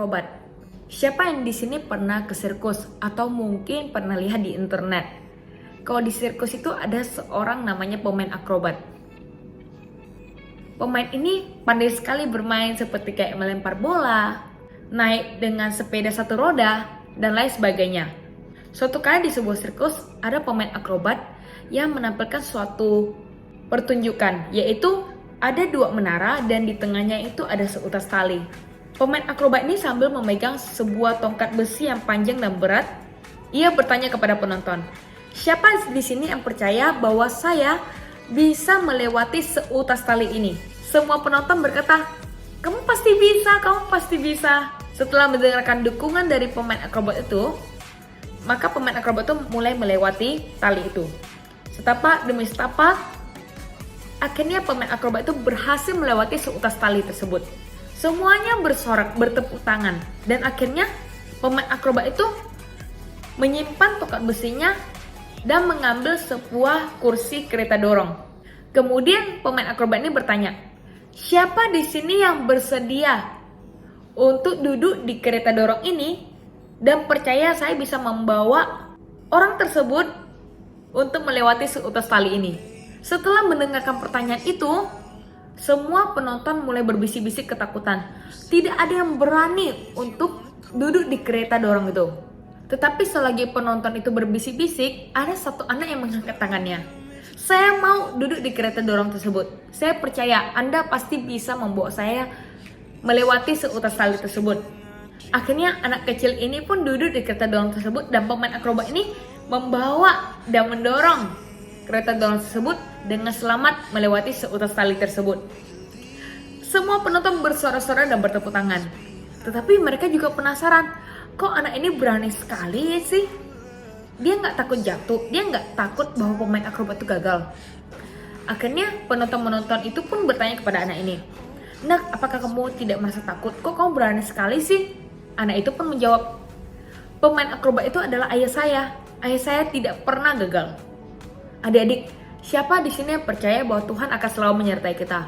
akrobat. Siapa yang di sini pernah ke sirkus atau mungkin pernah lihat di internet? Kalau di sirkus itu ada seorang namanya pemain akrobat. Pemain ini pandai sekali bermain seperti kayak melempar bola, naik dengan sepeda satu roda, dan lain sebagainya. Suatu kali di sebuah sirkus ada pemain akrobat yang menampilkan suatu pertunjukan, yaitu ada dua menara dan di tengahnya itu ada seutas tali. Pemain akrobat ini sambil memegang sebuah tongkat besi yang panjang dan berat, ia bertanya kepada penonton, "Siapa di sini yang percaya bahwa saya bisa melewati seutas tali ini?" Semua penonton berkata, "Kamu pasti bisa, kamu pasti bisa." Setelah mendengarkan dukungan dari pemain akrobat itu, maka pemain akrobat itu mulai melewati tali itu. Setapak demi setapak, akhirnya pemain akrobat itu berhasil melewati seutas tali tersebut. Semuanya bersorak, bertepuk tangan, dan akhirnya pemain akrobat itu menyimpan tongkat besinya dan mengambil sebuah kursi kereta dorong. Kemudian pemain akrobat ini bertanya, "Siapa di sini yang bersedia untuk duduk di kereta dorong ini dan percaya saya bisa membawa orang tersebut untuk melewati seutas tali ini?" Setelah mendengarkan pertanyaan itu, semua penonton mulai berbisik-bisik ketakutan. Tidak ada yang berani untuk duduk di kereta dorong itu. Tetapi selagi penonton itu berbisik-bisik, ada satu anak yang mengangkat tangannya. "Saya mau duduk di kereta dorong tersebut. Saya percaya Anda pasti bisa membawa saya melewati seutas tali tersebut." Akhirnya anak kecil ini pun duduk di kereta dorong tersebut dan pemain akrobat ini membawa dan mendorong kereta dorong tersebut dengan selamat melewati seutas tali tersebut. Semua penonton bersorak-sorai dan bertepuk tangan. Tetapi mereka juga penasaran, kok anak ini berani sekali sih? Dia nggak takut jatuh, dia nggak takut bahwa pemain akrobat itu gagal. Akhirnya penonton-penonton itu pun bertanya kepada anak ini, "Nak, apakah kamu tidak merasa takut? Kok kamu berani sekali sih?" Anak itu pun menjawab, "Pemain akrobat itu adalah ayah saya. Ayah saya tidak pernah gagal." Adik-adik, siapa di sini yang percaya bahwa Tuhan akan selalu menyertai kita?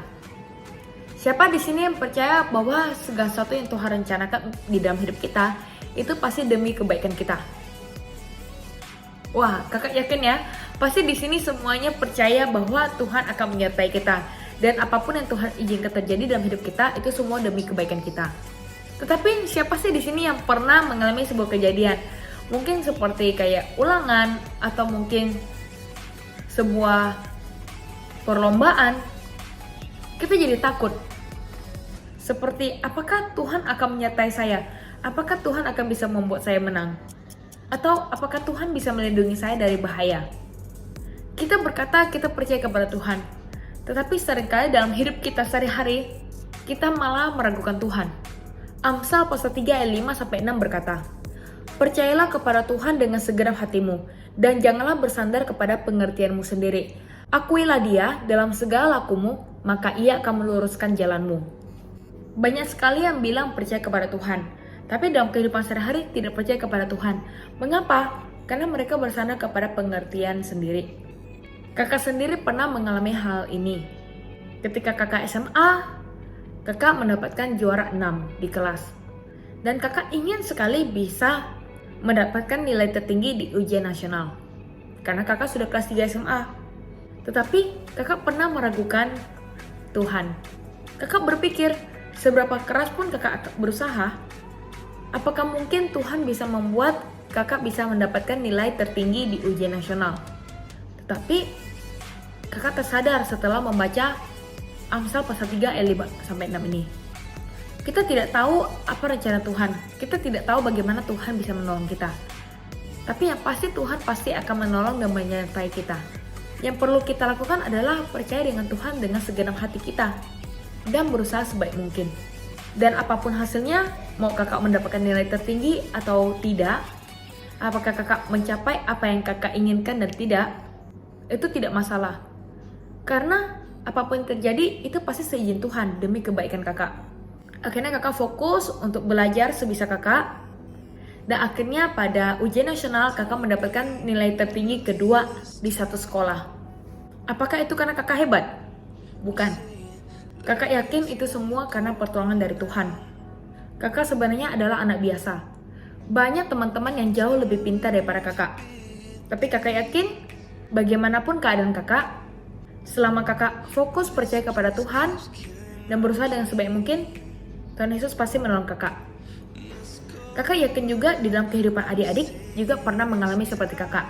Siapa di sini yang percaya bahwa segala sesuatu yang Tuhan rencanakan di dalam hidup kita itu pasti demi kebaikan kita? Wah, kakak yakin ya, pasti di sini semuanya percaya bahwa Tuhan akan menyertai kita dan apapun yang Tuhan izinkan terjadi dalam hidup kita itu semua demi kebaikan kita. Tetapi siapa sih di sini yang pernah mengalami sebuah kejadian? Mungkin seperti kayak ulangan atau mungkin sebuah perlombaan, kita jadi takut. Seperti, apakah Tuhan akan menyertai saya? Apakah Tuhan akan bisa membuat saya menang? Atau apakah Tuhan bisa melindungi saya dari bahaya? Kita berkata kita percaya kepada Tuhan, tetapi seringkali dalam hidup kita sehari-hari, kita malah meragukan Tuhan. Amsal pasal 3 ayat 5-6 berkata, "Percayalah kepada Tuhan dengan segenap hatimu, dan janganlah bersandar kepada pengertianmu sendiri. Akuilah Dia dalam segala lakumu, maka Ia akan meluruskan jalanmu." Banyak sekali yang bilang percaya kepada Tuhan, tapi dalam kehidupan sehari-hari tidak percaya kepada Tuhan. Mengapa? Karena mereka bersandar kepada pengertian sendiri. Kakak sendiri pernah mengalami hal ini. Ketika kakak SMA, kakak mendapatkan juara 6 di kelas. Dan kakak ingin sekali bisa mendapatkan nilai tertinggi di ujian nasional. Karena kakak sudah kelas 3 SMA. Tetapi kakak pernah meragukan Tuhan. Kakak berpikir, seberapa keras pun kakak berusaha, apakah mungkin Tuhan bisa membuat kakak bisa mendapatkan nilai tertinggi di ujian nasional? Tetapi kakak tersadar setelah membaca Amsal pasal 3 ayat 5-6 ini. Kita tidak tahu apa rencana Tuhan. Kita tidak tahu bagaimana Tuhan bisa menolong kita. Tapi yang pasti Tuhan pasti akan menolong dan menyertai kita. Yang perlu kita lakukan adalah percaya dengan Tuhan dengan segenap hati kita dan berusaha sebaik mungkin. Dan apapun hasilnya, mau kakak mendapatkan nilai tertinggi atau tidak, apakah kakak mencapai apa yang kakak inginkan dan tidak, itu tidak masalah. Karena apapun yang terjadi itu pasti seizin Tuhan demi kebaikan kakak. Akhirnya kakak fokus untuk belajar sebisa kakak. Dan akhirnya pada ujian nasional kakak mendapatkan nilai tertinggi kedua di satu sekolah. Apakah itu karena kakak hebat? Bukan. Kakak yakin itu semua karena pertolongan dari Tuhan. kakak sebenarnya adalah anak biasa. Banyak teman-teman yang jauh lebih pintar daripada kakak. Tapi kakak yakin, bagaimanapun keadaan kakak, selama kakak fokus percaya kepada Tuhan dan berusaha dengan sebaik mungkin, Tuhan Yesus pasti menolong kakak. Kakak yakin juga di dalam kehidupan adik-adik juga pernah mengalami seperti kakak.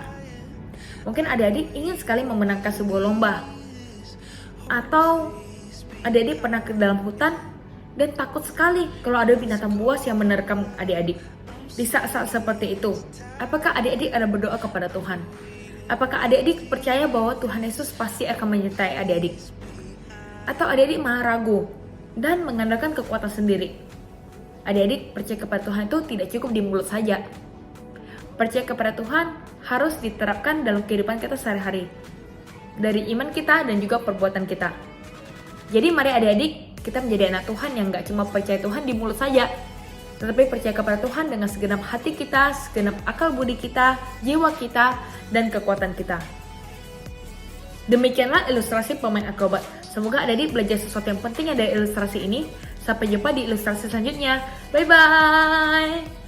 Mungkin adik-adik ingin sekali memenangkan sebuah lomba. Atau adik-adik pernah ke dalam hutan dan takut sekali kalau ada binatang buas yang menerkam adik-adik. Di saat-saat seperti itu, apakah adik-adik ada berdoa kepada Tuhan? Apakah adik-adik percaya bahwa Tuhan Yesus pasti akan menyertai adik-adik? Atau adik-adik malah ragu dan mengandalkan kekuatan sendiri? Adik-adik percaya kepada Tuhan itu tidak cukup di mulut saja. Percaya kepada Tuhan harus diterapkan dalam kehidupan kita sehari-hari. Dari iman kita dan juga perbuatan kita. Jadi mari adik-adik kita menjadi anak Tuhan yang gak cuma percaya Tuhan di mulut saja, tetapi percaya kepada Tuhan dengan segenap hati kita, segenap akal budi kita, jiwa kita, dan kekuatan kita. Demikianlah ilustrasi pemain akrobat. Semoga adik-adik belajar sesuatu yang penting dari ilustrasi ini. Sampai jumpa di ilustrasi selanjutnya. Bye-bye!